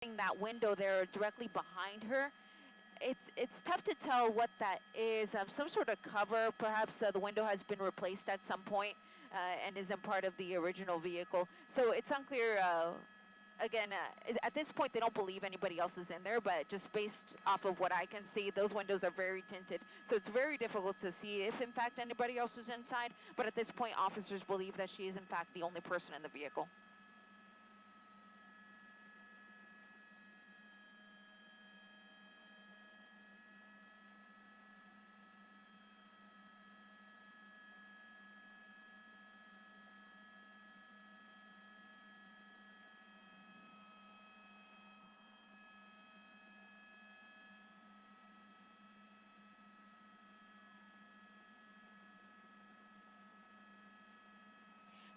that window there directly behind her. It's tough to tell what that is. Some sort of cover, perhaps the window has been replaced at some point and isn't part of the original vehicle. So it's unclear. Again, at this point, they don't believe anybody else is in there, but just based off of what I can see, those windows are very tinted. So it's very difficult to see if, in fact, anybody else is inside. But at this point, officers believe that she is, in fact, the only person in the vehicle.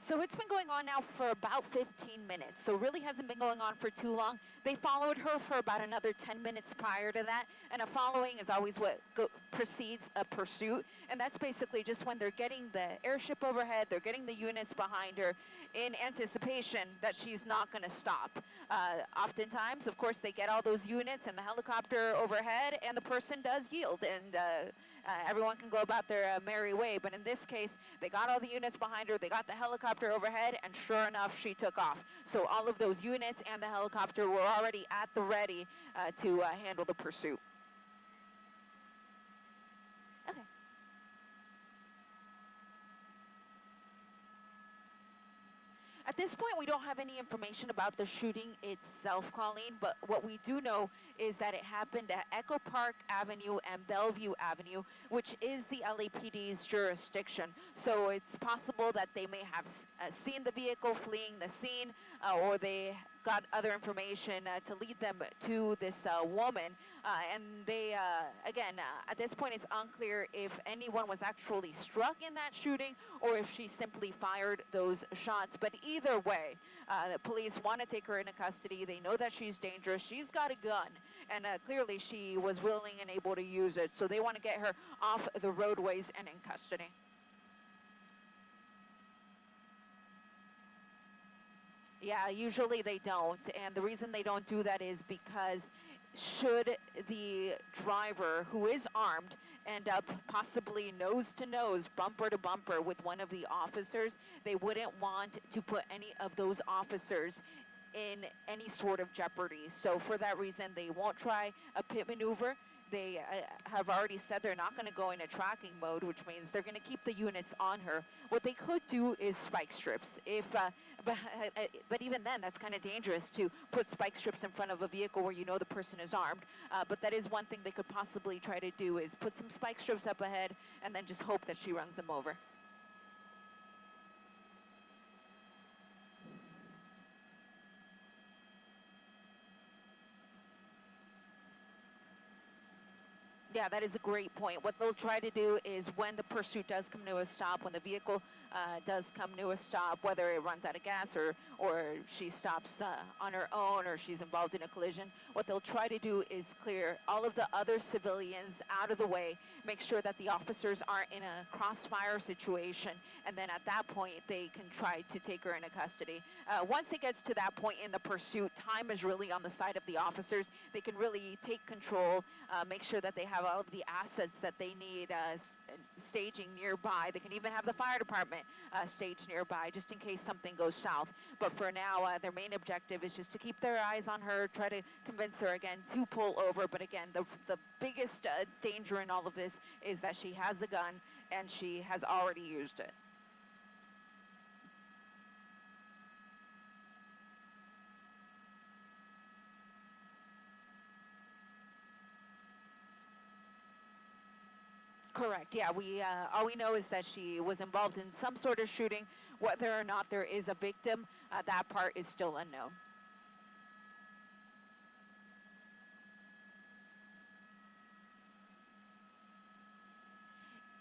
So it's been going on now for about 15 minutes. So really hasn't been going on for too long. They followed her for about another 10 minutes prior to that. And a following is always what precedes a pursuit. And that's basically just when they're getting the airship overhead, they're getting the units behind her in anticipation that she's not going to stop. Oftentimes, of course, they get all those units and the helicopter overhead, and the person does yield. And everyone can go about their merry way. But in this case, they got all the units behind her, they got the helicopter overhead, and sure enough, she took off. So all of those units and the helicopter were already at the ready to handle the pursuit. Okay. At this point, we don't have any information about the shooting itself, Colleen, but what we do know is that it happened at Echo Park Avenue and Bellevue Avenue, which is the LAPD's jurisdiction. So it's possible that they may have seen the vehicle fleeing the scene, or they got other information to lead them to this woman. And they, again, at this point, it's unclear if anyone was actually struck in that shooting or if she simply fired those shots. But either way, the police want to take her into custody. They know that she's dangerous. She's got a gun, and clearly she was willing and able to use it. So they want to get her off the roadways and in custody. Yeah, usually they don't. And the reason they don't do that is because should the driver, who is armed, end up possibly nose to nose, bumper to bumper with one of the officers, they wouldn't want to put any of those officers in any sort of jeopardy. So for that reason, they won't try a pit maneuver. They have already said they're not going to go into tracking mode, which means they're going to keep the units on her. What they could do is spike strips. But even then, that's kind of dangerous to put spike strips in front of a vehicle where you know the person is armed. But that is one thing they could possibly try to do, is put some spike strips up ahead and then just hope that she runs them over. Yeah, that is a great point. What they'll try to do is when the pursuit does come to a stop, when the vehicle does come to a stop, whether it runs out of gas or she stops on her own or she's involved in a collision, what they'll try to do is clear all of the other civilians out of the way, make sure that the officers aren't in a crossfire situation, and then at that point, they can try to take her into custody. Once it gets to that point in the pursuit, time is really on the side of the officers. They can really take control, make sure that they have all of the assets that they need staging nearby. They can even have the fire department staged nearby just in case something goes south. But for now, their main objective is just to keep their eyes on her, try to convince her again to pull over. But again, the biggest danger in all of this is that she has a gun and she has already used it. Correct. Yeah, we all we know is that she was involved in some sort of shooting. Whether or not there is a victim, that part is still unknown.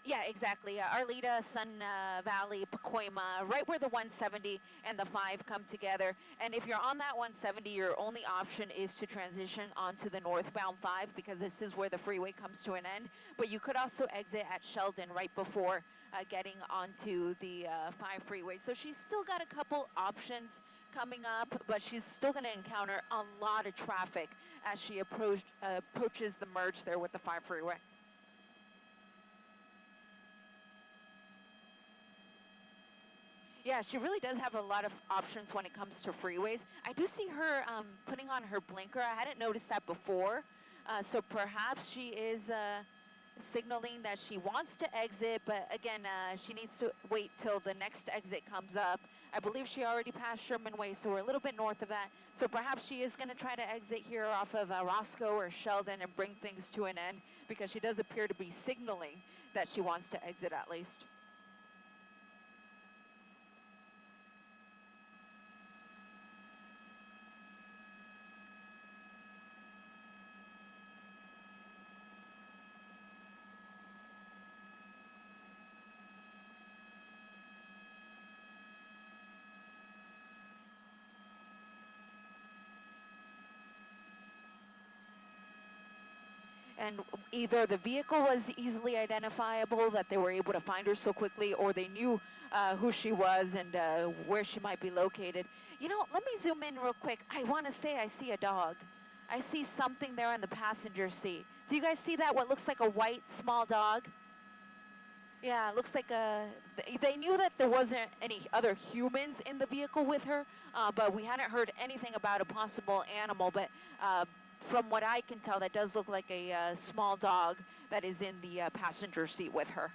Yeah, exactly. Arleta, Sun Valley, Pacoima, right where the 170 and the 5 come together. And if you're on that 170, your only option is to transition onto the northbound 5 because this is where the freeway comes to an end. But you could also exit at Sheldon right before getting onto the 5 freeway. So she's still got a couple options coming up, but she's still going to encounter a lot of traffic as she approaches the merge there with the 5 freeway. Yeah, she really does have a lot of options when it comes to freeways. I do see her putting on her blinker. I hadn't noticed that before. So perhaps she is signaling that she wants to exit, but again, she needs to wait till the next exit comes up. I believe she already passed Sherman Way, so we're a little bit north of that. So perhaps she is going to try to exit here off of Roscoe or Sheldon and bring things to an end, because she does appear to be signaling that she wants to exit at least. And either the vehicle was easily identifiable, that they were able to find her so quickly, or they knew who she was and where she might be located. You know, let me zoom in real quick. I want to say I see a dog. I see something there in the passenger seat. Do you guys see that? What looks like a white small dog? Yeah, it looks like they knew that there wasn't any other humans in the vehicle with her, but we hadn't heard anything about a possible animal. But from what I can tell, that does look like a small dog that is in the passenger seat with her.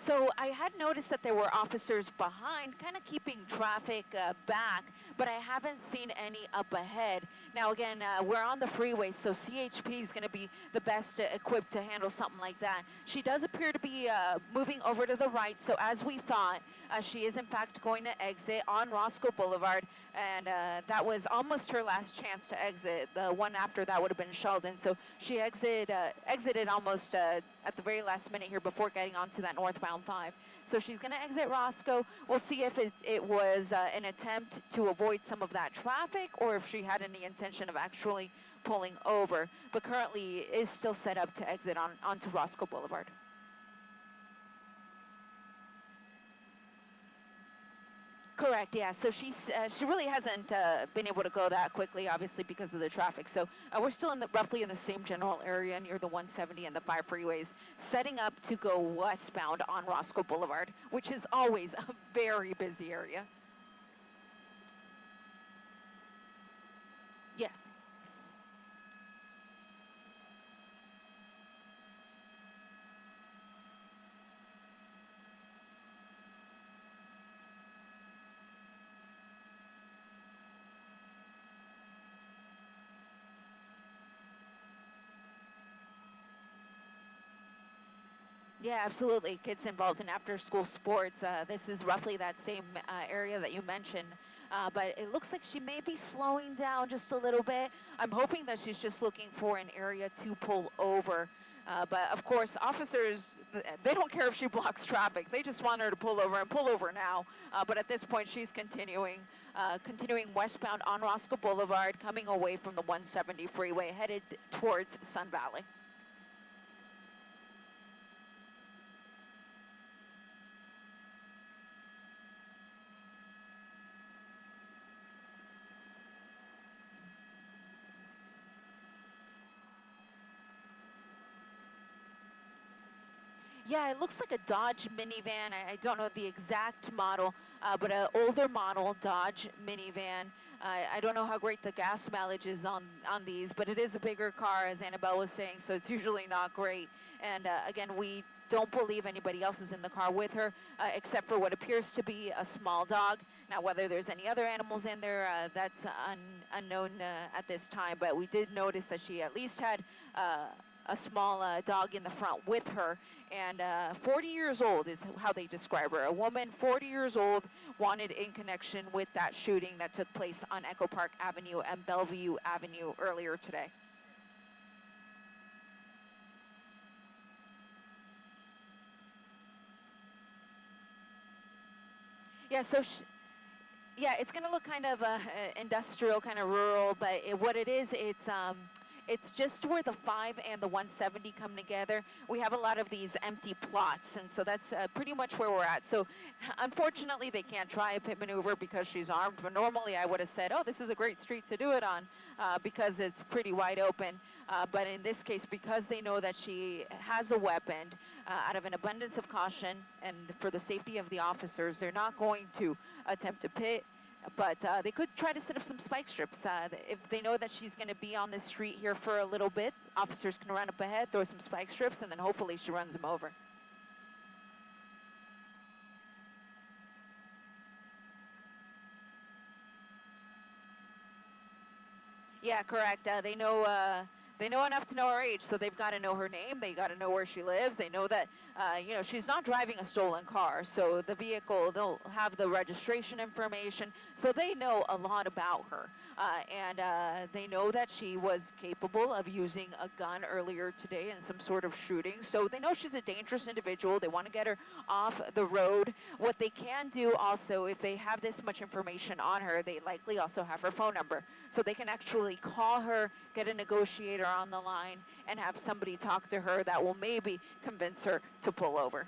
So I had noticed that there were officers behind, kind of keeping traffic back, but I haven't seen any up ahead. Now again, we're on the freeway, so CHP is going to be the best equipped to handle something like that. She does appear to be moving over to the right, so as we thought, she is in fact going to exit on Roscoe Boulevard, and that was almost her last chance to exit. The one after that would have been Sheldon, so she exited almost at the very last minute here before getting onto that northbound 5. So she's going to exit Roscoe. We'll see if it was an attempt to avoid some of that traffic, or if she had any intention of actually pulling over, but currently is still set up to exit onto Roscoe Boulevard. Correct, yeah. So she really hasn't been able to go that quickly, obviously, because of the traffic. So we're still roughly in the same general area near the 170 and the 5 freeways, setting up to go westbound on Roscoe Boulevard, which is always a very busy area. Yeah. Yeah, absolutely. Kids involved in after-school sports. This is roughly that same area that you mentioned. But it looks like she may be slowing down just a little bit. I'm hoping that she's just looking for an area to pull over. But of course, officers, they don't care if she blocks traffic. They just want her to pull over and pull over now. But at this point, she's continuing westbound on Roscoe Boulevard, coming away from the 170 freeway, headed towards Sun Valley. Yeah, it looks like a Dodge minivan. I don't know the exact model, but an older model Dodge minivan. I don't know how great the gas mileage is on these, but it is a bigger car, as Annabelle was saying, so it's usually not great. And again, we don't believe anybody else is in the car with her, except for what appears to be a small dog. Now, whether there's any other animals in there, that's unknown at this time, but we did notice that she at least had a small dog in the front with her, and 40 years old is how they describe her. A woman, 40 years old, wanted in connection with that shooting that took place on Echo Park Avenue and Bellevue Avenue earlier today. Yeah, so yeah, it's going to look kind of industrial, kind of rural, but what it is, It's just where the 5 and the 170 come together. We have a lot of these empty plots, and so that's pretty much where we're at. So unfortunately, they can't try a pit maneuver because she's armed, but normally I would have said, oh, this is a great street to do it on because it's pretty wide open. But in this case, because they know that she has a weapon, out of an abundance of caution and for the safety of the officers, they're not going to attempt to pit. But they could try to set up some spike strips. If they know that she's going to be on this street here for a little bit, officers can run up ahead, throw some spike strips, and then hopefully she runs them over. Yeah, correct. They know enough to know her age, so they've got to know her name. They got to know where she lives. They know that she's not driving a stolen car, so the vehicle, they'll have the registration information, so they know a lot about her. And they know that she was capable of using a gun earlier today in some sort of shooting, so they know she's a dangerous individual. They want to get her off the road. What they can do also, if they have this much information on her, they likely also have her phone number, so they can actually call her, get a negotiator on the line, and have somebody talk to her that will maybe convince her to pull over.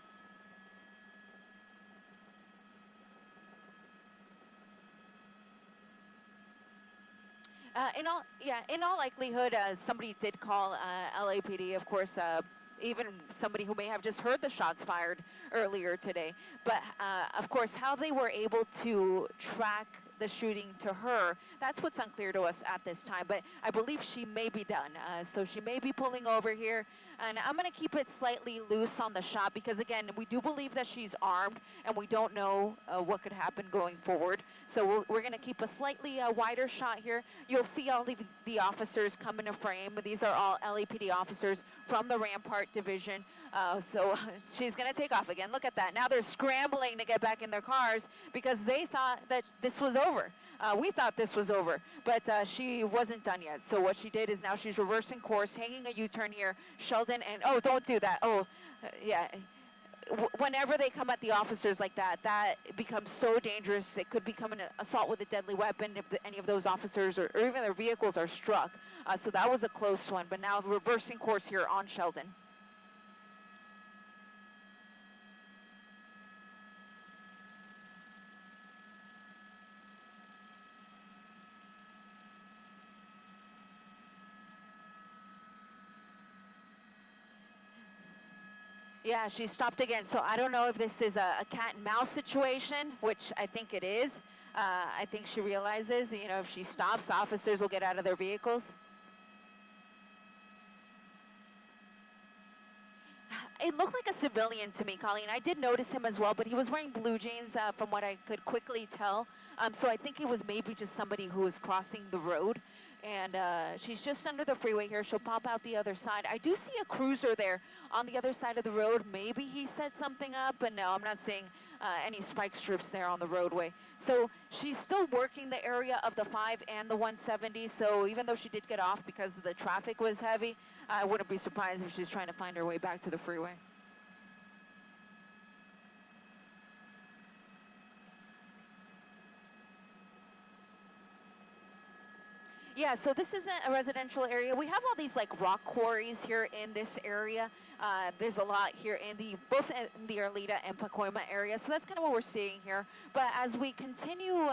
In all likelihood, somebody did call LAPD, of course, even somebody who may have just heard the shots fired earlier today. But of course, how they were able to track the shooting to her, that's what's unclear to us at this time. But I believe she may be done. So she may be pulling over here. And I'm going to keep it slightly loose on the shot because, again, we do believe that she's armed and we don't know what could happen going forward. So we're going to keep a slightly wider shot here. You'll see all the officers come into frame. These are all LAPD officers from the Rampart Division. So she's going to take off again. Look at that. Now they're scrambling to get back in their cars because they thought that this was over. We thought this was over, but she wasn't done yet. So what she did is now she's reversing course, hanging a U-turn here. Sheldon and, oh, don't do that. Oh, yeah. Whenever they come at the officers like that, that becomes so dangerous. It could become an assault with a deadly weapon if any of those officers or even their vehicles are struck. So that was a close one, but now reversing course here on Sheldon. Yeah, she stopped again. So I don't know if this is a cat and mouse situation, which I think it is. I think she realizes, if she stops, the officers will get out of their vehicles. It looked like a civilian to me, Colleen. I did notice him as well, but he was wearing blue jeans from what I could quickly tell. So I think it was maybe just somebody who was crossing the road. And she's just under the freeway here. She'll pop out the other side. I do see a cruiser there on the other side of the road. Maybe he set something up, but no, I'm not seeing any spike strips there on the roadway. So she's still working the area of the 5 and the 170. So even though she did get off because the traffic was heavy, I wouldn't be surprised if she's trying to find her way back to the freeway. Yeah, so this isn't a residential area. We have all these like rock quarries here in this area. There's a lot here in both in the Arleta and Pacoima area, so that's kind of what we're seeing here. But as we continue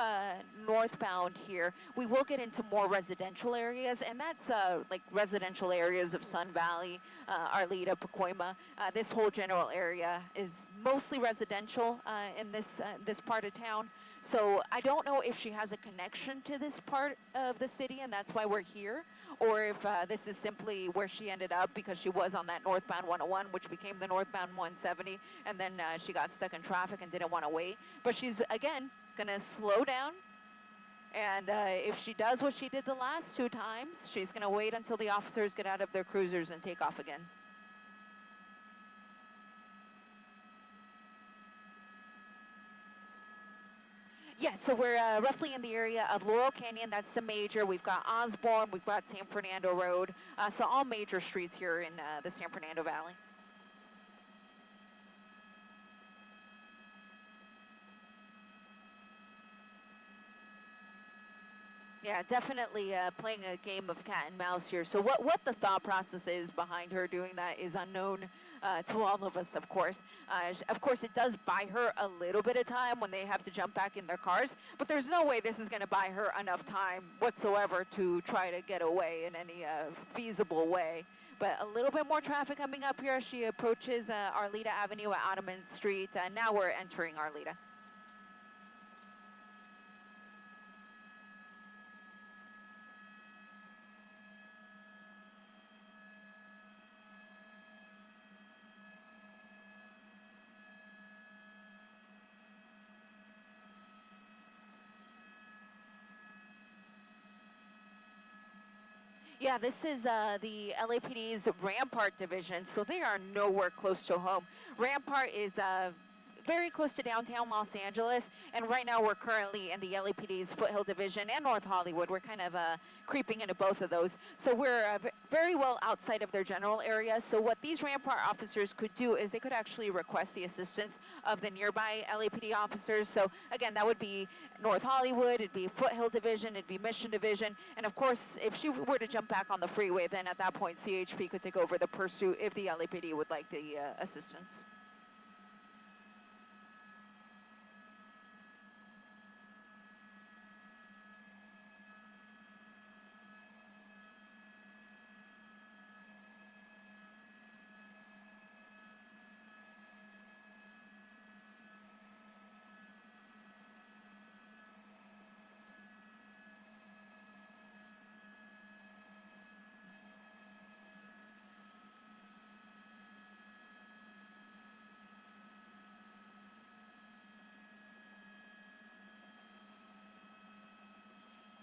northbound here, we will get into more residential areas, and that's like residential areas of Sun Valley, Arleta, Pacoima. This whole general area is mostly residential in this part of town. So I don't know if she has a connection to this part of the city and that's why we're here, or if this is simply where she ended up because she was on that northbound 101, which became the northbound 170, and then she got stuck in traffic and didn't want to wait. But she's, again, going to slow down, and if she does what she did the last 2 times, she's going to wait until the officers get out of their cruisers and take off again. Yeah, so we're roughly in the area of Laurel Canyon. That's the major. We've got Osborne. We've got San Fernando Road. So all major streets here in the San Fernando Valley. Yeah, definitely playing a game of cat and mouse here. So what the thought process is behind her doing that is unknown to all of us, of course. Of course, it does buy her a little bit of time when they have to jump back in their cars, but there's no way this is going to buy her enough time whatsoever to try to get away in any feasible way. But a little bit more traffic coming up here as she approaches Arleta Avenue at Ottoman Street. Now we're entering Arleta. Yeah, this is the LAPD's Rampart division, so they are nowhere close to home. Rampart is very close to downtown Los Angeles, and right now we're currently in the LAPD's Foothill division and North Hollywood. We're kind of creeping into both of those, so we're very well outside of their general area. So what these Rampart officers could do is they could actually request the assistance of the nearby LAPD officers. So again, that would be North Hollywood, it'd be Foothill division, it'd be Mission division, and of course, if she were to jump back on the freeway, then at that point, CHP could take over the pursuit if the LAPD would like the assistance.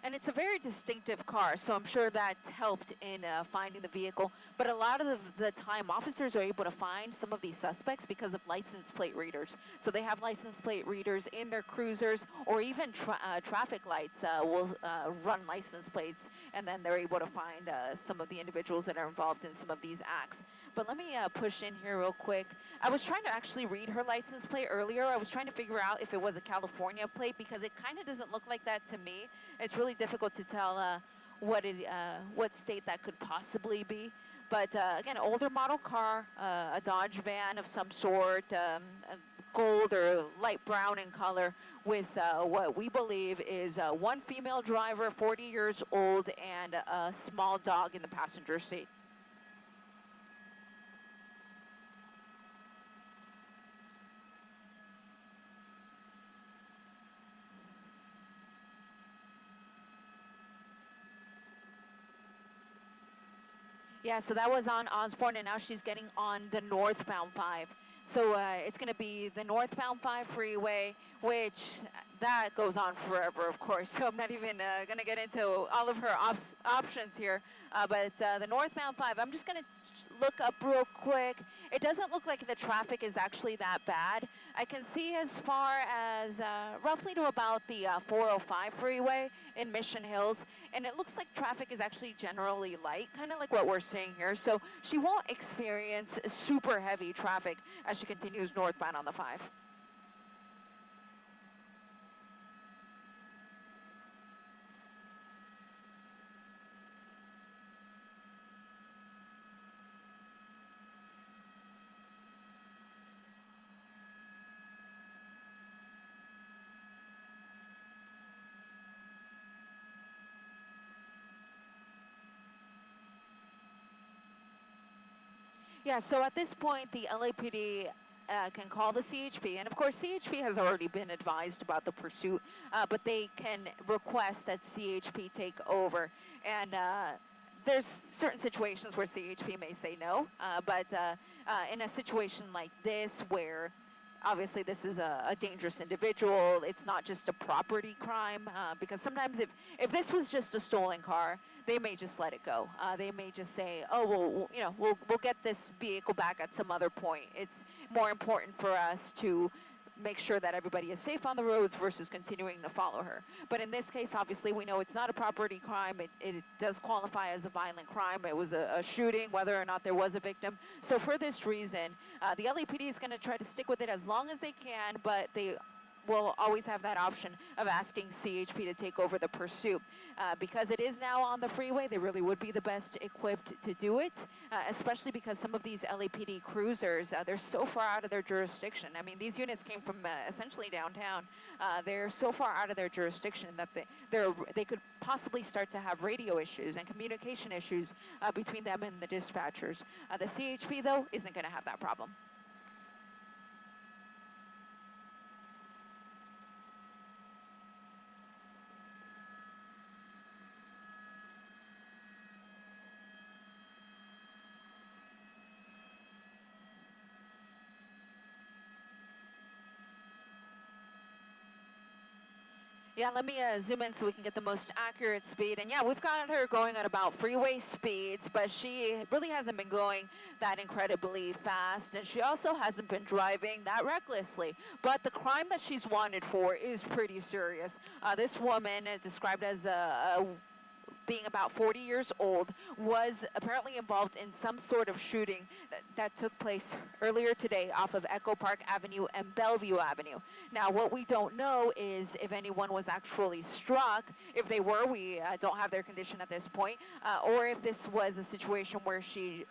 And it's a very distinctive car, so I'm sure that helped in finding the vehicle. But a lot of the time, officers are able to find some of these suspects because of license plate readers. So they have license plate readers in their cruisers, or even traffic lights will run license plates, and then they're able to find some of the individuals that are involved in some of these acts. But let me push in here real quick. I was trying to actually read her license plate earlier. I was trying to figure out if it was a California plate because it kind of doesn't look like that to me. It's really difficult to tell what state that could possibly be. But again, older model car, a Dodge van of some sort, gold or light brown in color, with what we believe is one female driver, 40 years old, and a small dog in the passenger seat. Yeah, so that was on Osborne, and now she's getting on the northbound 5. So it's going to be the northbound 5 freeway, which that goes on forever, of course. So I'm not even going to get into all of her options here. But the northbound 5, I'm just going to look up real quick. It doesn't look like the traffic is actually that bad. I can see as far as roughly to about the 405 freeway in Mission Hills, and it looks like traffic is actually generally light, kind of like what we're seeing here. So she won't experience super heavy traffic as she continues northbound on the 5. Yeah, so at this point, the LAPD can call the CHP, and of course, CHP has already been advised about the pursuit, but they can request that CHP take over. And there's certain situations where CHP may say no, but in a situation like this, where obviously this is a dangerous individual, it's not just a property crime, because sometimes if this was just a stolen car, they may just let it go. They may just say, oh, well, you know, we'll get this vehicle back at some other point. It's more important for us to make sure that everybody is safe on the roads versus continuing to follow her. But in this case, obviously, we know it's not a property crime. It does qualify as a violent crime. It was a shooting, whether or not there was a victim. So for this reason, the LAPD is going to try to stick with it as long as they can, but they will always have that option of asking CHP to take over the pursuit. Because it is now on the freeway, they really would be the best equipped to do it, especially because some of these LAPD cruisers, they're so far out of their jurisdiction. I mean, these units came from essentially downtown. They're so far out of their jurisdiction that they could possibly start to have radio issues and communication issues between them and the dispatchers. The CHP, though, isn't going to have that problem. Yeah, let me zoom in so we can get the most accurate speed. And yeah, we've got her going at about freeway speeds, but she really hasn't been going that incredibly fast. And she also hasn't been driving that recklessly. But the crime that she's wanted for is pretty serious. This woman is described as being about 40 years old, was apparently involved in some sort of shooting that took place earlier today off of Echo Park Avenue and Bellevue Avenue. Now, what we don't know is if anyone was actually struck. If they were, we don't have their condition at this point, or if this was a situation where she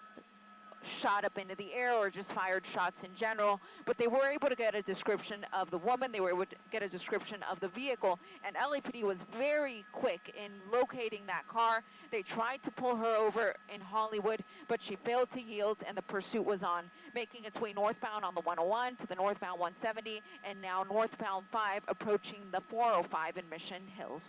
shot up into the air or just fired shots in general. But they were able to get a description of the woman. They were able to get a description of the vehicle, and LAPD was very quick in locating that car. They tried to pull her over in Hollywood, but she failed to yield, and the pursuit was on, making its way northbound on the 101 to the northbound 170, and now northbound 5 approaching the 405 in Mission Hills.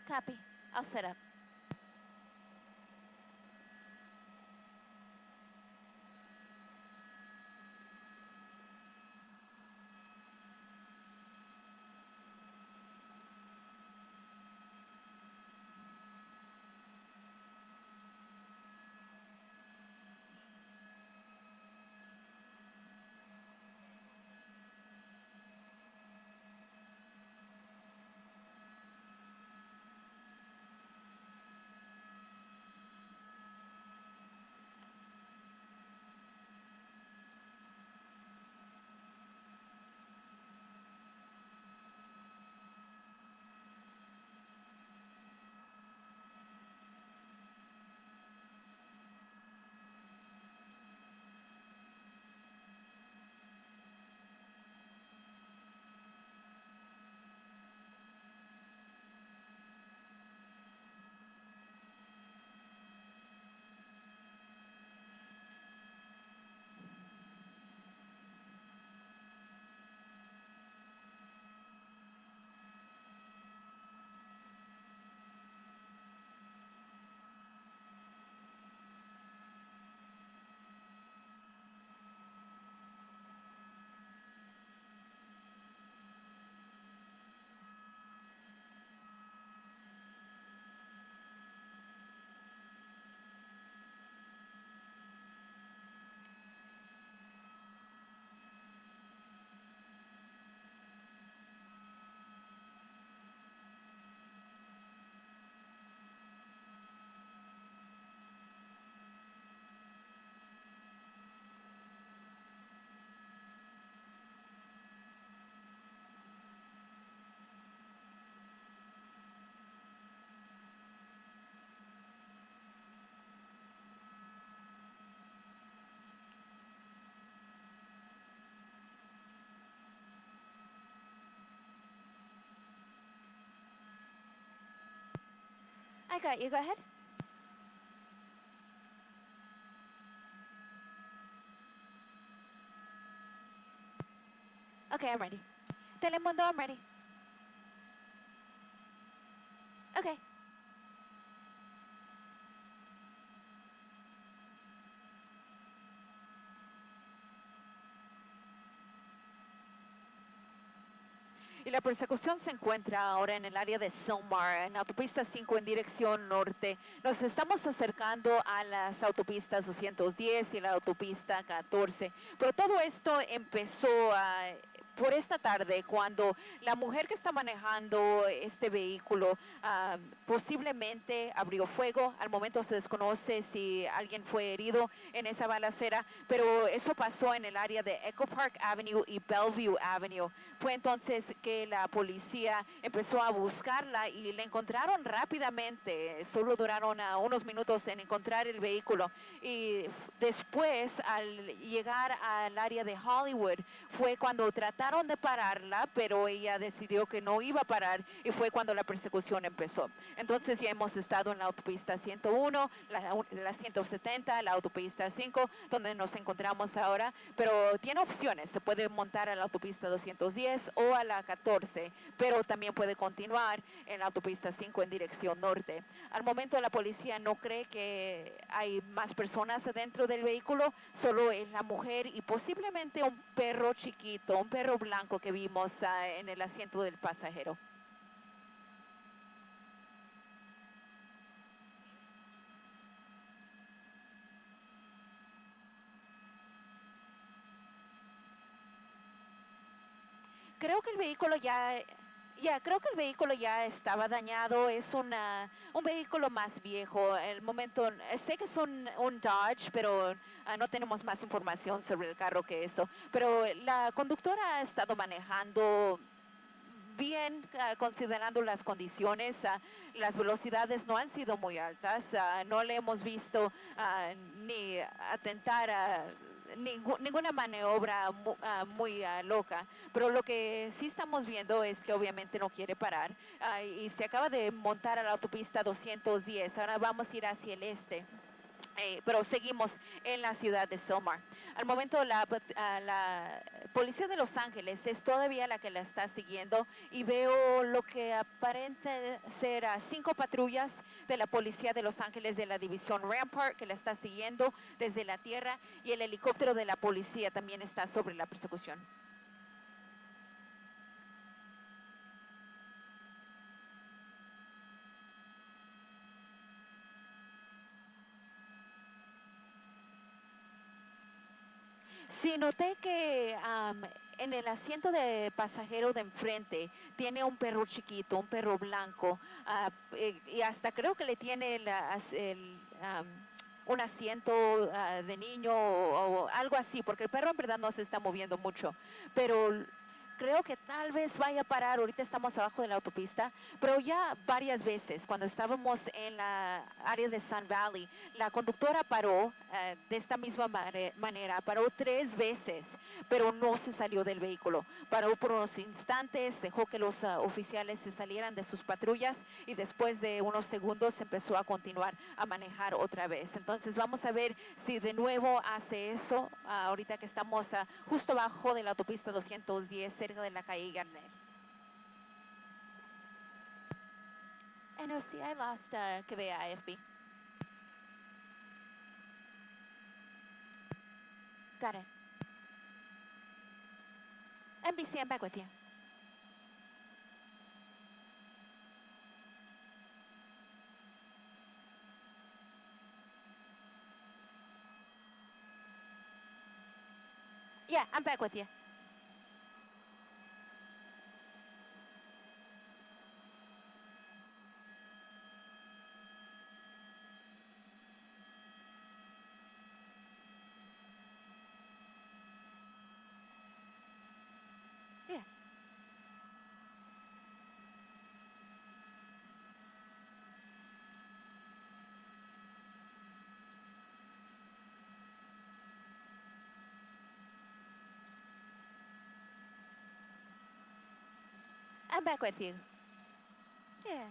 Copy. I'll set up. I got you. Go ahead. Okay, I'm ready. Telemundo, I'm ready. Okay. Y la persecución se encuentra ahora en el área de Silmar, en la autopista 5 en dirección norte. Nos estamos acercando a las autopistas 210 y la autopista 14. Pero todo esto empezó por esta tarde cuando la mujer que está manejando este vehículo posiblemente abrió fuego. Al momento se desconoce si alguien fue herido en esa balacera, pero eso pasó en el área de Echo Park Avenue y Bellevue Avenue. Fue entonces que la policía empezó a buscarla y la encontraron rápidamente. Solo duraron unos minutos en encontrar el vehículo. Y después, al llegar al área de Hollywood, fue cuando trataron de pararla, pero ella decidió que no iba a parar y fue cuando la persecución empezó. Entonces ya hemos estado en la autopista 101, la 170, la autopista 5, donde nos encontramos ahora, pero tiene opciones. Se puede montar a la autopista 210 o a la 14, pero también puede continuar en la autopista 5 en dirección norte. Al momento la policía no cree que hay más personas adentro del vehículo, solo es la mujer y posiblemente un perro chiquito, un perro blanco que vimos en el asiento del pasajero. Creo que el vehículo creo que el vehículo ya estaba dañado. Es un vehículo más viejo. El momento, sé que es un Dodge, pero no tenemos más información sobre el carro que eso. Pero la conductora ha estado manejando bien, considerando las condiciones. Las velocidades no han sido muy altas. No le hemos visto ni atentar a ninguna maniobra muy loca, pero lo que sí estamos viendo es que obviamente no quiere parar y se acaba de montar a la autopista 210. Ahora vamos a ir hacia el este. Pero seguimos en la ciudad de Silmar. Al momento la policía de Los Ángeles es todavía la que la está siguiendo y veo lo que aparenta ser 5 patrullas de la policía de Los Ángeles de la división Rampart que la está siguiendo desde la tierra y el helicóptero de la policía también está sobre la persecución. Sí, noté que en el asiento de pasajero de enfrente tiene un perro chiquito, un perro blanco, y hasta creo que le tiene un asiento de niño o algo así, porque el perro en verdad no se está moviendo mucho, pero creo que tal vez vaya a parar. Ahorita estamos abajo de la autopista, pero ya varias veces cuando estábamos en la área de Sun Valley, la conductora paró de esta misma manera, paró 3 veces, pero no se salió del vehículo. Paró por unos instantes, dejó que los oficiales se salieran de sus patrullas y después de unos segundos empezó a continuar a manejar otra vez. Entonces vamos a ver si de nuevo hace eso ahorita que estamos justo abajo de la autopista 210, cerca de la calle Garner. NOC, I lost KBIFB. Got it. NBC, I'm back with you. Yeah, I'm back with you. Yeah. I'm back with you. Yeah.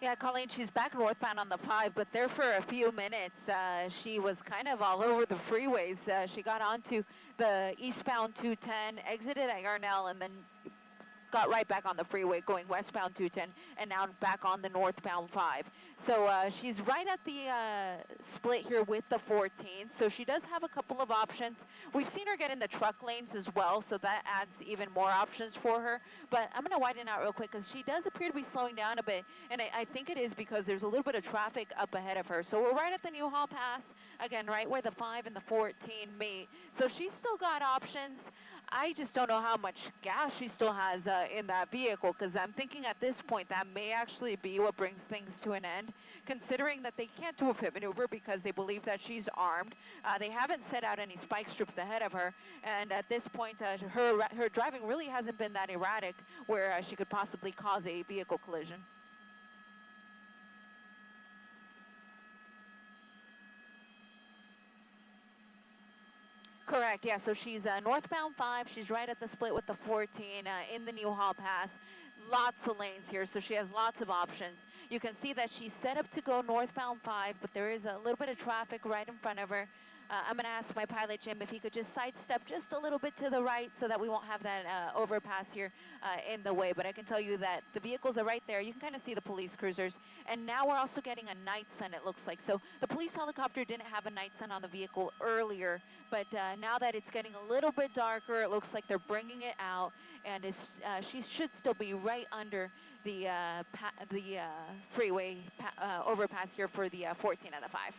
Yeah, Colleen, she's back northbound on the 5, but there for a few minutes, she was kind of all over the freeways. She got onto the eastbound 210, exited at Yarnell, and then got right back on the freeway going westbound 210 and now back on the northbound 5. So she's right at the split here with the 14. So she does have a couple of options. We've seen her get in the truck lanes as well, so that adds even more options for her. But I'm going to widen out real quick because she does appear to be slowing down a bit, and I think it is because there's a little bit of traffic up ahead of her. So we're right at the Newhall Pass, again, right where the 5 and the 14 meet. So she's still got options. I just don't know how much gas she still has in that vehicle, because I'm thinking at this point that may actually be what brings things to an end, considering that they can't do a pit maneuver because they believe that she's armed. They haven't set out any spike strips ahead of her, and at this point, her driving really hasn't been that erratic where she could possibly cause a vehicle collision. Correct, yeah, so she's northbound 5, she's right at the split with the 14 in the Newhall Pass. Lots of lanes here, so she has lots of options. You can see that she's set up to go northbound 5, but there is a little bit of traffic right in front of her. I'm going to ask my pilot, Jim, if he could just sidestep just a little bit to the right so that we won't have that overpass here in the way. But I can tell you that the vehicles are right there. You can kind of see the police cruisers. And now we're also getting a night sun, it looks like. So the police helicopter didn't have a night sun on the vehicle earlier, but now that it's getting a little bit darker, it looks like they're bringing it out, and she should still be right under the freeway overpass here for the 14 and the 5.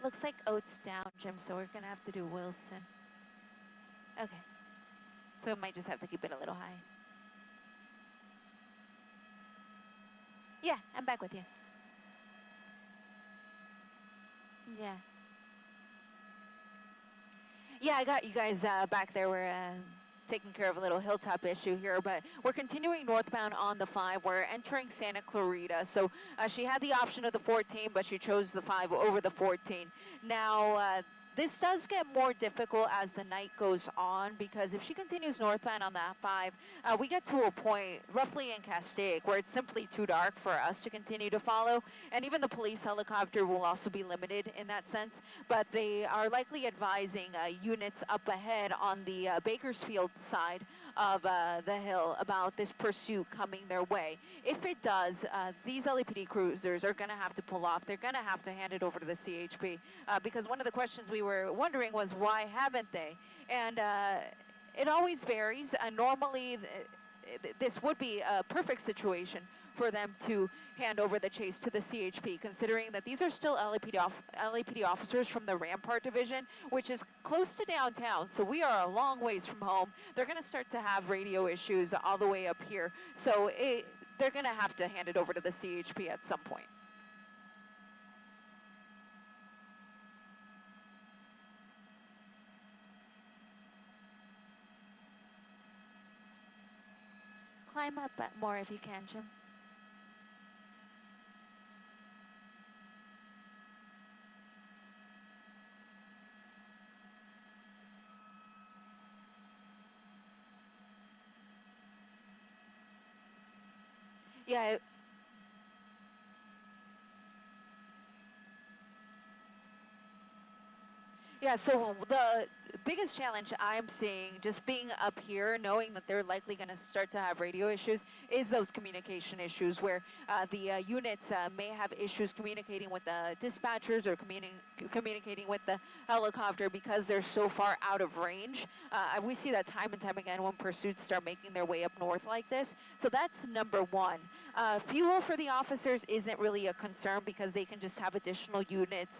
Looks like Oats down, Jim, so we're going to have to do Wilson. Okay. So we might just have to keep it a little high. Yeah, I'm back with you. Yeah. Yeah, I got you guys back there. We're taking care of a little hilltop issue here, but we're continuing northbound on the 5. We're entering Santa Clarita. So she had the option of the 14, but she chose the 5 over the 14. Now, this does get more difficult as the night goes on, because if she continues northbound on that 5, we get to a point roughly in Castaic where it's simply too dark for us to continue to follow, and even the police helicopter will also be limited in that sense. But they are likely advising units up ahead on the Bakersfield side of the hill about this pursuit coming their way. If it does, these LAPD cruisers are going to have to pull off. They're going to have to hand it over to the CHP, because one of the questions we were wondering was, why haven't they? And it always varies. Normally, this would be a perfect situation for them to hand over the chase to the CHP, considering that these are still LAPD officers from the Rampart Division, which is close to downtown, so we are a long ways from home. They're going to start to have radio issues all the way up here, so they're going to have to hand it over to the CHP at some point. Climb up more if you can, Jim. Yeah. Yeah, so the biggest challenge I'm seeing, just being up here, knowing that they're likely going to start to have radio issues, is those communication issues where the units may have issues communicating with the dispatchers or communicating with the helicopter because they're so far out of range. We see that time and time again when pursuits start making their way up north like this. So that's number one. Fuel for the officers isn't really a concern because they can just have additional units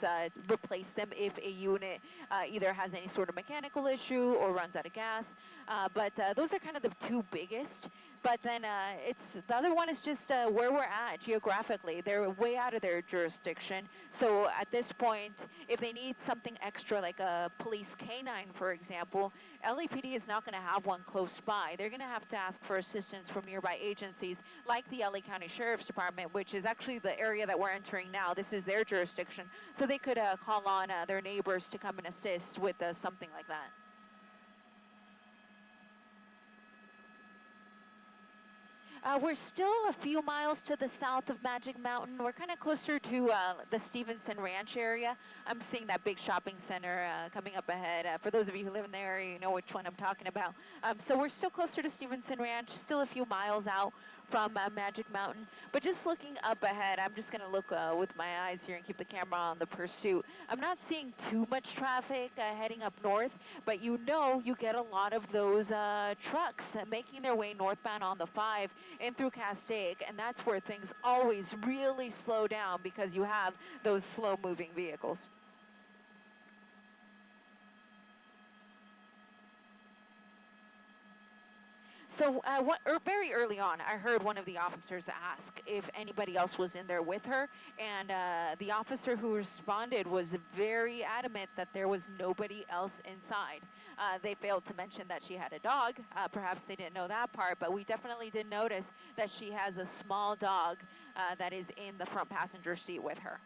replace them if a unit either has any sort of mechanical issue or runs out of gas. But those are kind of the two biggest. But then it's the other one is just where we're at geographically. They're way out of their jurisdiction. So at this point, if they need something extra like a police canine, for example, LAPD is not going to have one close by. They're going to have to ask for assistance from nearby agencies like the LA County Sheriff's Department, which is actually the area that we're entering now. This is their jurisdiction. So they could call on their neighbors to come and assist with something like that. We're still a few miles to the south of Magic Mountain. We're kind of closer to the Stevenson Ranch area. I'm seeing that big shopping center coming up ahead. For those of you who live in the area, you know which one I'm talking about. So we're still closer to Stevenson Ranch, still a few miles out from Magic Mountain. But just looking up ahead, I'm just going to look with my eyes here and keep the camera on the pursuit. I'm not seeing too much traffic heading up north, but you know you get a lot of those trucks making their way northbound on the 5 and through Castaic, and that's where things always really slow down because you have those slow-moving vehicles. So very early on, I heard one of the officers ask if anybody else was in there with her, and the officer who responded was very adamant that there was nobody else inside. They failed to mention that she had a dog. Perhaps they didn't know that part, but we definitely did notice that she has a small dog that is in the front passenger seat with her.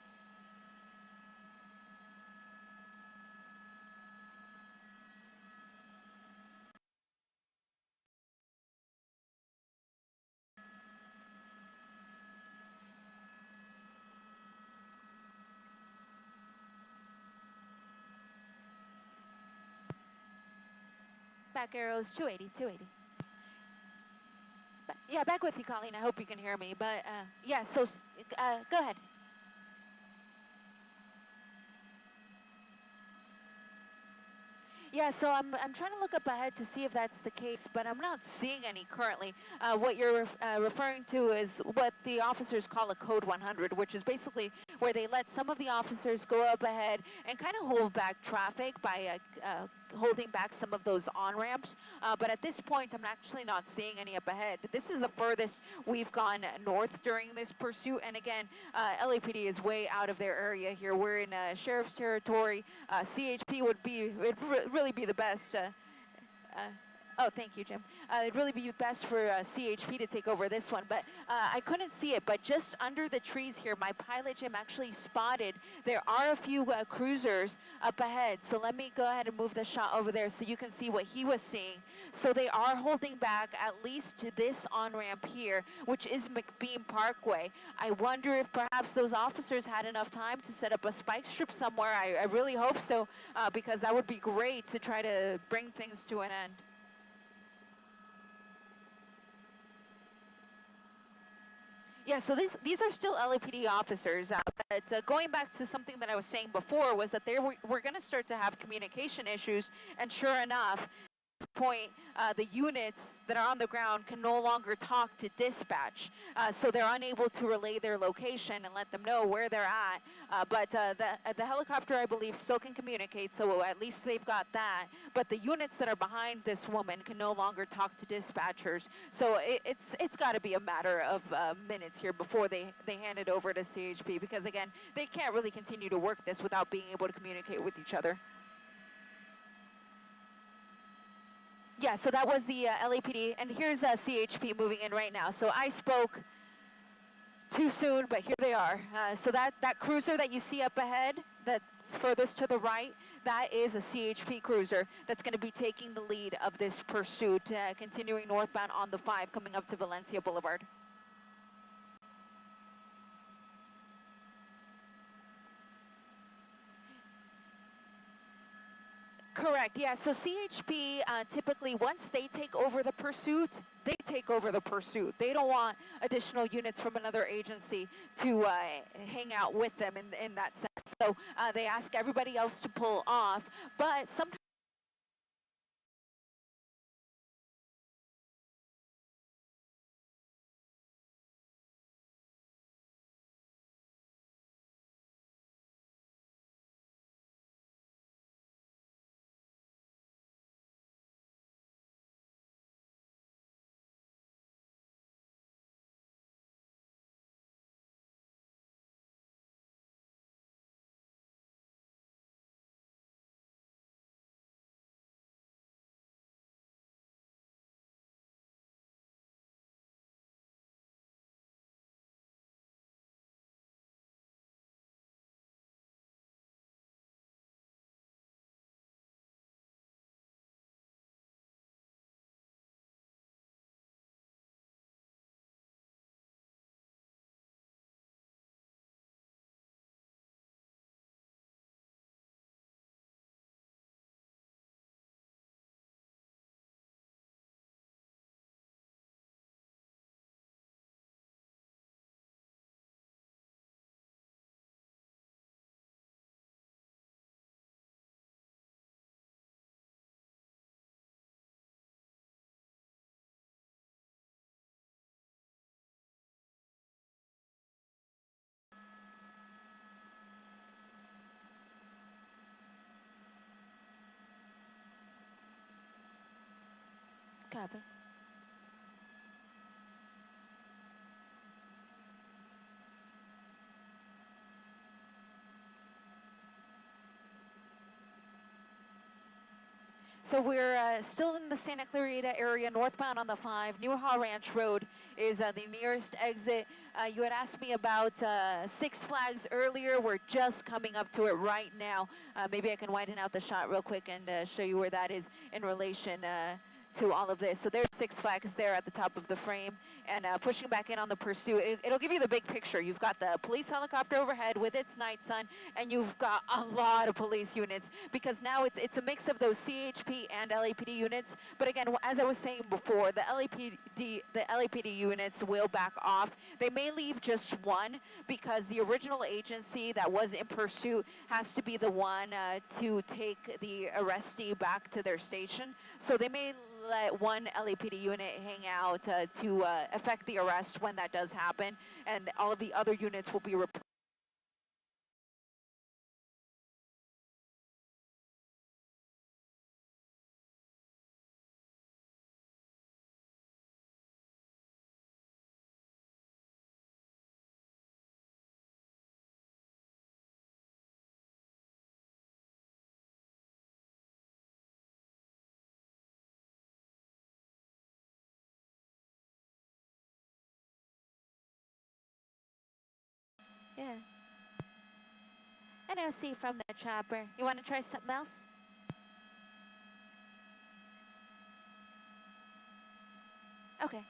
Back arrows, 280, 280. Yeah, back with you, Colleen. I hope you can hear me. But yeah, so go ahead. Yeah, so I'm trying to look up ahead to see if that's the case, but I'm not seeing any currently. What you're referring to is what the officers call a code 100, which is basically where they let some of the officers go up ahead and kind of hold back traffic by holding back some of those on-ramps. But at this point, I'm actually not seeing any up ahead. This is the furthest we've gone north during this pursuit. And again, LAPD is way out of their area here. We're in sheriff's territory. CHP would really be the best. Oh, thank you, Jim. It'd really be best for CHP to take over this one, but I couldn't see it. But just under the trees here, my pilot, Jim, actually spotted there are a few cruisers up ahead. So let me go ahead and move the shot over there so you can see what he was seeing. So they are holding back at least to this on-ramp here, which is McBean Parkway. I wonder if perhaps those officers had enough time to set up a spike strip somewhere. I really hope so, because that would be great to try to bring things to an end. Yeah, so these are still LAPD officers. But going back to something that I was saying before was that we're going to start to have communication issues, and sure enough, at this point, the units that are on the ground can no longer talk to dispatch, so they're unable to relay their location and let them know where they're at. But the helicopter, I believe, still can communicate, so at least they've got that. But the units that are behind this woman can no longer talk to dispatchers. So it's got to be a matter of minutes here before they hand it over to CHP, because again, they can't really continue to work this without being able to communicate with each other. Yeah, so that was the LAPD, and here's CHP moving in right now. So I spoke too soon, but here they are. So that cruiser that you see up ahead, that's furthest to the right, that is a CHP cruiser that's going to be taking the lead of this pursuit, continuing northbound on the 5, coming up to Valencia Boulevard. Correct, yeah. So CHP, typically, once they take over the pursuit, they take over the pursuit. They don't want additional units from another agency to hang out with them in that sense. So they ask everybody else to pull off, but sometimes. Copy. So we're still in the Santa Clarita area, northbound on the 5. Newhall Ranch Road is the nearest exit. You had asked me about Six Flags earlier. We're just coming up to it right now. Maybe I can widen out the shot real quick and show you where that is in relation to all of this. So there's Six Flags there at the top of the frame, and pushing back in on the pursuit. It'll give you the big picture. You've got the police helicopter overhead with its night sun, and you've got a lot of police units, because now it's a mix of those CHP and LAPD units. But again, as I was saying before, the LAPD units will back off. They may leave just one, because the original agency that was in pursuit has to be the one to take the arrestee back to their station. So they may let one LAPD unit hang out to effect the arrest when that does happen, and all of the other units will be reported. Yeah. And I'll see from the chopper. You want to try something else? Okay.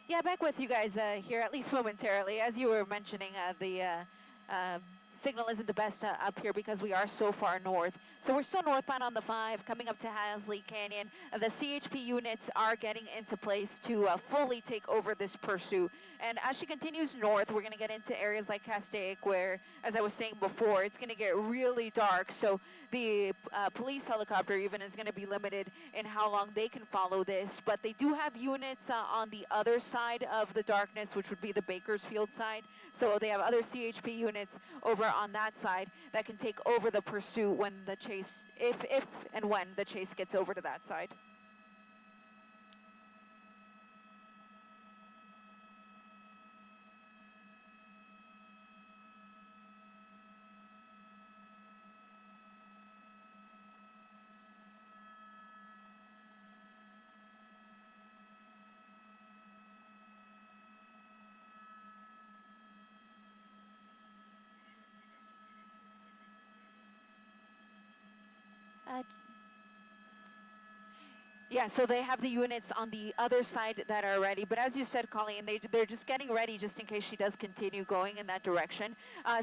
Yeah, back with you guys here, at least momentarily. As you were mentioning, the signal isn't the best up here because we are so far north. So we're still northbound on the 5, coming up to Hasley Canyon. The CHP units are getting into place to fully take over this pursuit. And as she continues north, we're going to get into areas like Castaic, where, as I was saying before, it's going to get really dark. So the police helicopter even is going to be limited in how long they can follow this. But they do have units on the other side of the darkness, which would be the Bakersfield side. So they have other CHP units over on that side that can take over the pursuit when the chase, if and when the chase gets over to that side. Uh, Yeah, so they have the units on the other side that are ready. But as you said, Colleen, they're just getting ready just in case she does continue going in that direction.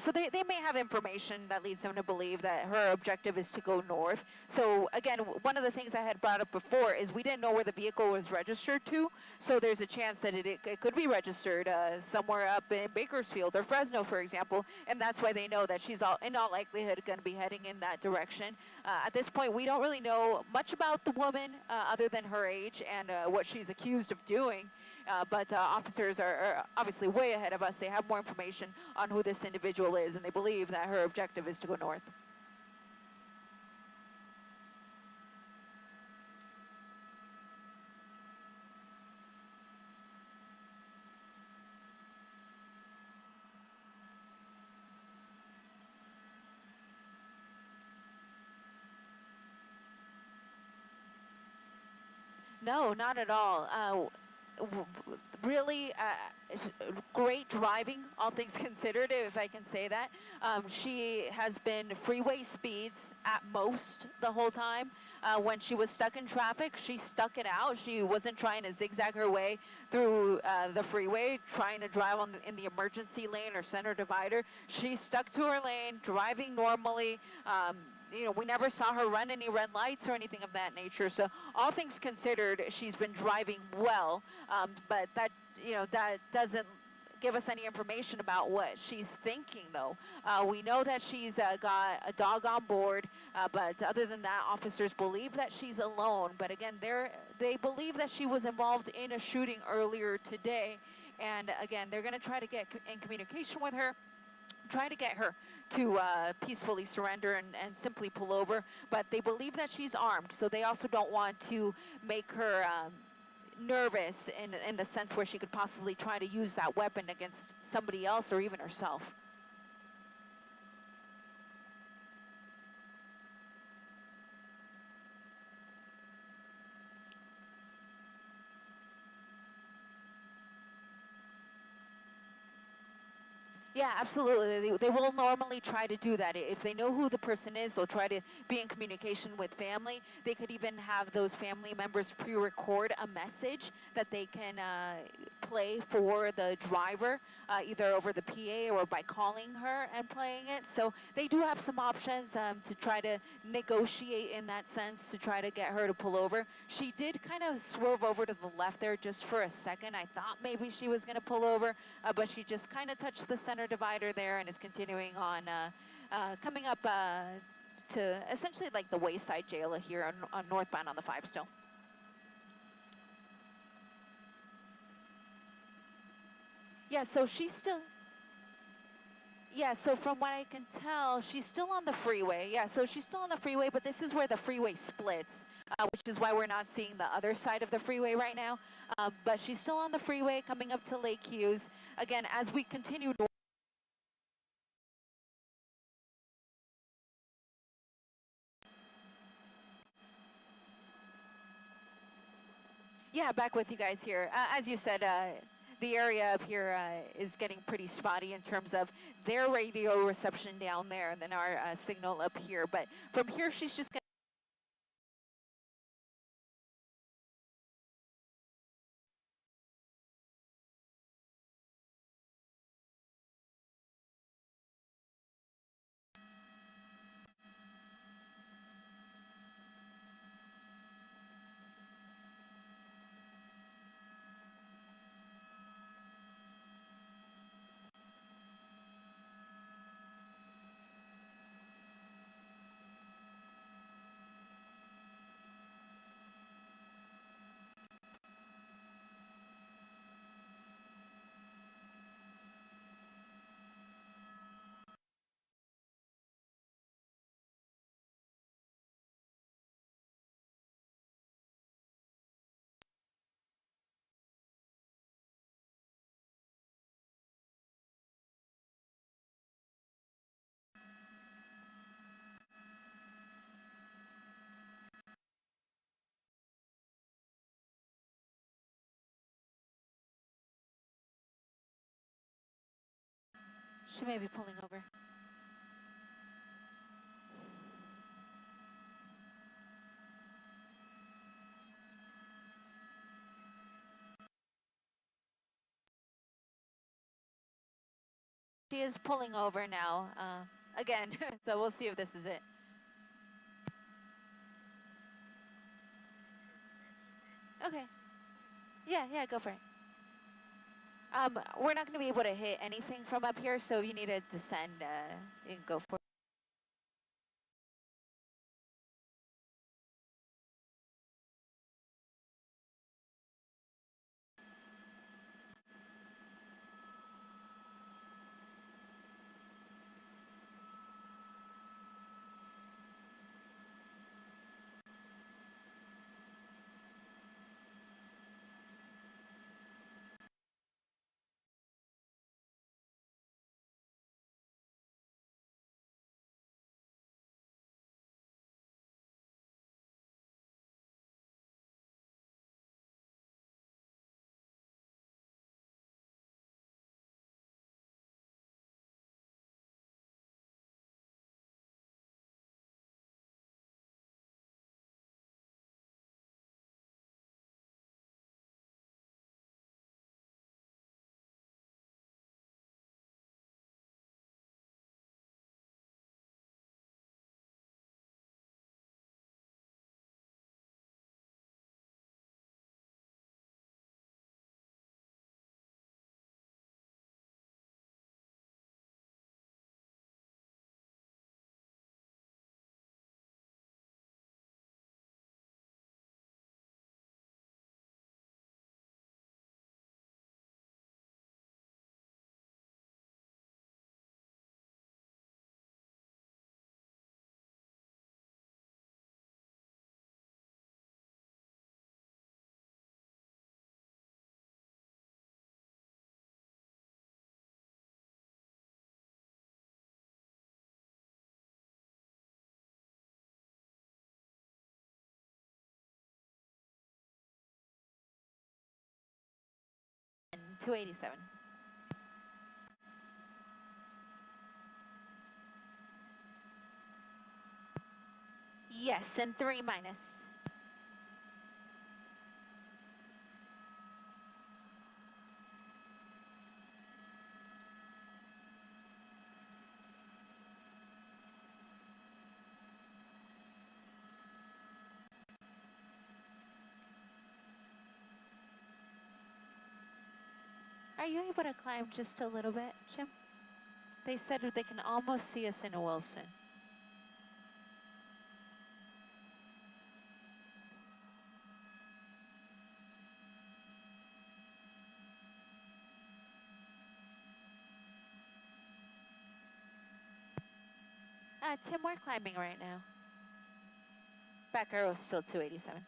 So they may have information that leads them to believe that her objective is to go north. So again, one of the things I had brought up before is we didn't know where the vehicle was registered to. So there's a chance that it could be registered somewhere up in Bakersfield or Fresno, for example. And that's why they know that she's in all likelihood going to be heading in that direction. At this point, we don't really know much about the woman other than her age and what she's accused of doing. But officers are obviously way ahead of us. They have more information on who this individual is, and they believe that her objective is to go north. No, not at all. Really great driving, all things considered, if I can say that. She has been freeway speeds at most the whole time. When she was stuck in traffic, she stuck it out. She wasn't trying to zigzag her way through the freeway, trying to drive in the emergency lane or center divider. She stuck to her lane, driving normally. We never saw her run any red lights or anything of that nature. So all things considered, she's been driving well, but that doesn't give us any information about what she's thinking, though. We know that she's got a dog on board, but other than that, officers believe that she's alone. But again, they believe that she was involved in a shooting earlier today. And again, they're going to try to get in communication with her, try to get her to peacefully surrender and simply pull over. But they believe that she's armed, so they also don't want to make her nervous in the sense where she could possibly try to use that weapon against somebody else or even herself. Yeah, absolutely. They will normally try to do that. If they know who the person is, they'll try to be in communication with family. They could even have those family members pre-record a message that they can play for the driver, either over the PA or by calling her and playing it. So they do have some options to try to negotiate in that sense, to try to get her to pull over. She did kind of swerve over to the left there just for a second. I thought maybe she was going to pull over, but she just kind of touched the center divider there and is continuing on, coming up to essentially like the Wayside Jail here on northbound on the 5 still. Yeah, so she's still, yeah, so from what I can tell, she's still on the freeway. Yeah, so she's still on the freeway, but this is where the freeway splits, which is why we're not seeing the other side of the freeway right now. But she's still on the freeway coming up to Lake Hughes. Again, as we continue north, yeah, back with you guys here. As you said, the area up here is getting pretty spotty in terms of their radio reception down there and then our signal up here. But from here, she's just going to... She may be pulling over. She is pulling over now, again, so we'll see if this is it. Okay. Yeah, go for it. We're not going to be able to hit anything from up here, so if you need to descend, you can go for it. And 287. Yes, and 3 minus. Are you able to climb just a little bit, Jim? They said they can almost see us in Wilson. Tim, we're climbing right now. Back arrow still 287.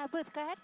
Booth, go ahead.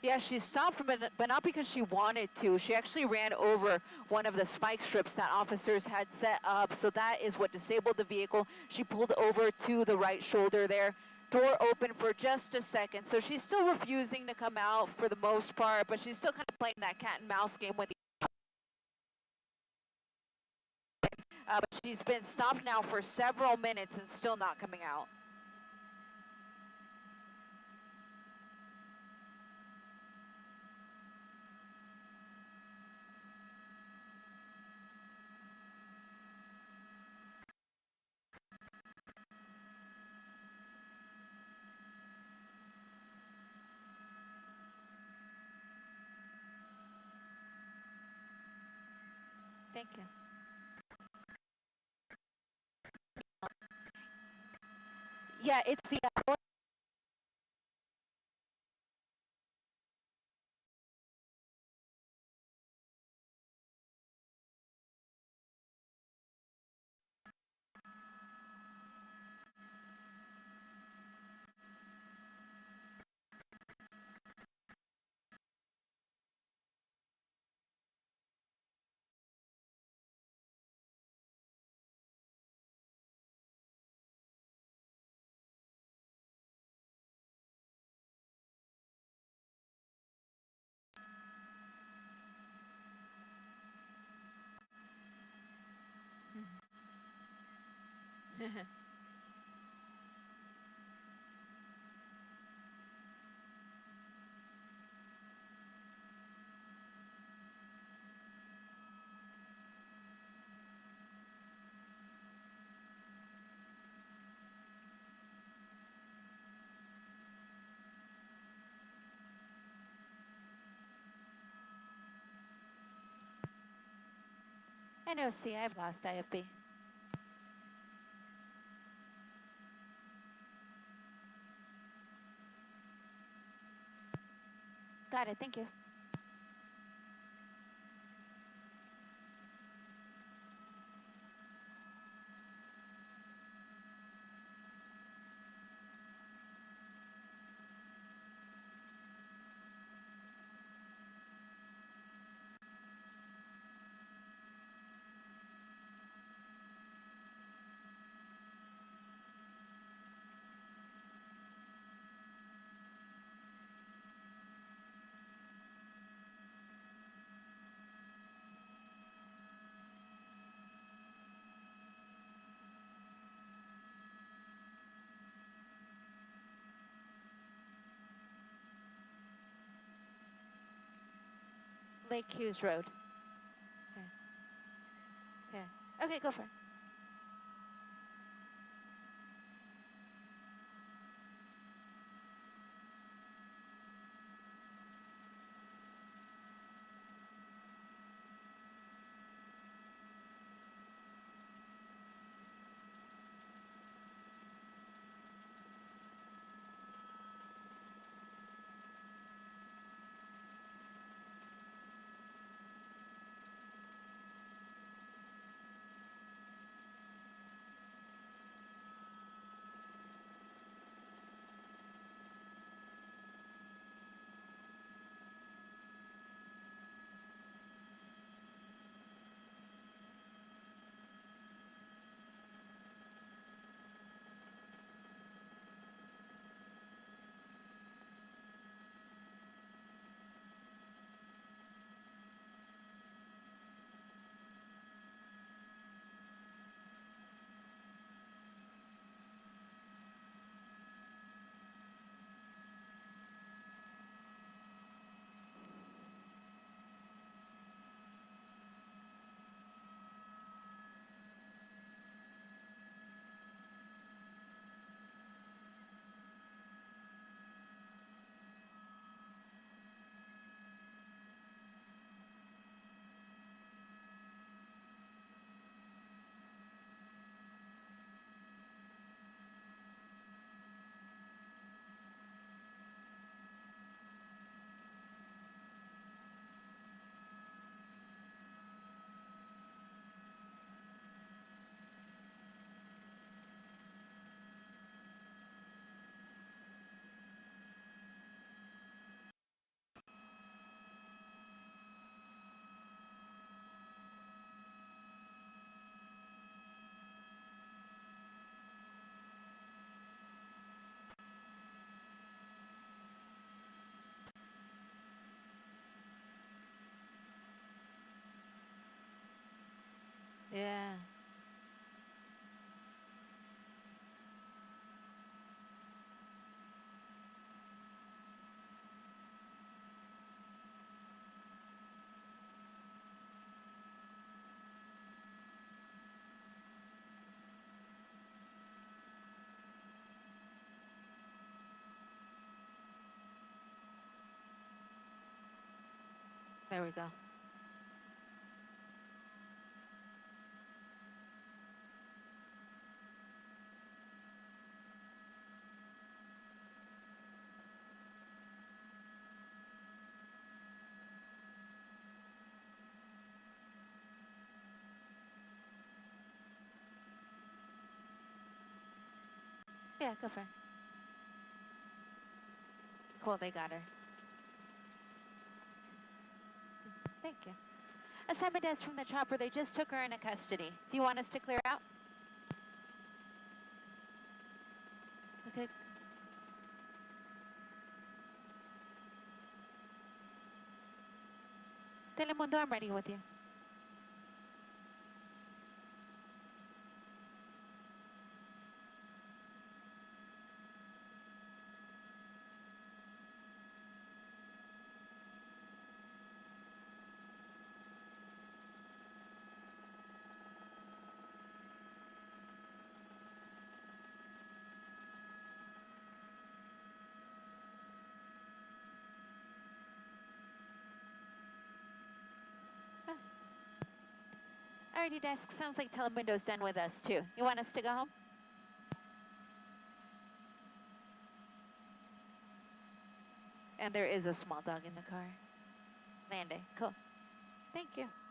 Yeah, she stopped, but not because she wanted to. She actually ran over one of the spike strips that officers had set up, so that is what disabled the vehicle. She pulled over to the right shoulder there. Door open for just a second, so she's still refusing to come out for the most part, but she's still kind of playing that cat and mouse game with but she's been stopped now for several minutes and still not coming out. Thank you. Yeah, it's the NOC, I've lost IFB. Got it, thank you. Lake Hughes Road. Yeah. Okay, go for it. Yeah. There we go. Yeah, go for it. Cool, they got her. Thank you. Assignment desk from the chopper. They just took her into custody. Do you want us to clear out? Okay. Telemundo, I'm ready with you. Alrighty, desk. Sounds like Telemundo's done with us, too. You want us to go home? And there is a small dog in the car. Lande. Cool. Thank you.